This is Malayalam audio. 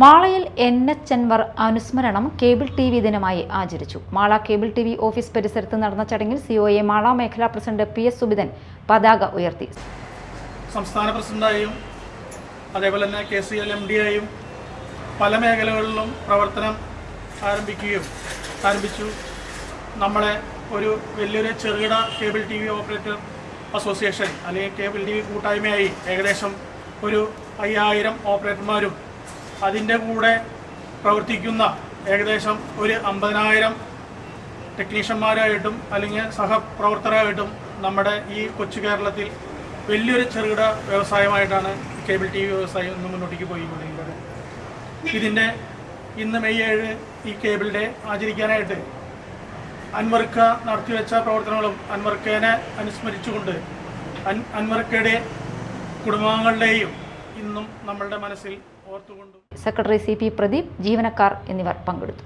മാളയിൽ NH അൻവർ അനുസ്മരണം കേബിൾ TV ദിനമായി ആചരിച്ചു. മാള കേബിൾ TV ഓഫീസ് പരിസരത്ത് നടന്ന ചടങ്ങിൽ COA മാള മേഖലാ പ്രസിഡന്റ് PS സുബിതൻ പതാക ഉയർത്തി. സംസ്ഥാന പ്രസിഡന്റായും അതേപോലെ തന്നെ KCL MD-ആയും പല മേഖലകളിലും പ്രവർത്തനം ആരംഭിച്ചു. നമ്മളെ ഒരു വലിയൊരു ചെറുകിട കേബിൾ TV ഓപ്പറേറ്റർ അസോസിയേഷൻ അല്ലെങ്കിൽ കേബിൾ TV കൂട്ടായ്മയായി ഏകദേശം ഒരു 5000 ഓപ്പറേറ്റർമാരും അതിൻ്റെ കൂടെ പ്രവർത്തിക്കുന്ന ഏകദേശം ഒരു 50,000 ടെക്നീഷ്യന്മാരായിട്ടും അല്ലെങ്കിൽ സഹപ്രവർത്തകരായിട്ടും നമ്മുടെ ഈ കൊച്ചു കേരളത്തിൽ വലിയൊരു ചെറുകിട വ്യവസായമായിട്ടാണ് കേബിൾ TV വ്യവസായം ഇന്ന് മുന്നോട്ടേക്ക് പോയിക്കൊണ്ടിരിക്കുന്നത്. ഇതിൻ്റെ ഇന്ന് മെയ് 7 ഈ കേബിൾ ഡേ ആചരിക്കാനായിട്ട് അൻവർക്ക നടത്തിവെച്ച പ്രവർത്തനങ്ങളും അൻവർക്കനെ അനുസ്മരിച്ചുകൊണ്ട് അൻവർക്കയുടെ കുടുംബാംഗങ്ങളുടെയും ഇന്നും നമ്മളുടെ മനസ്സിൽ ഓർത്തുകൊണ്ടു. സെക്രട്ടറി CP പ്രദീപ്, ജീവനക്കാർ എന്നിവർ പങ്കെടുത്തു.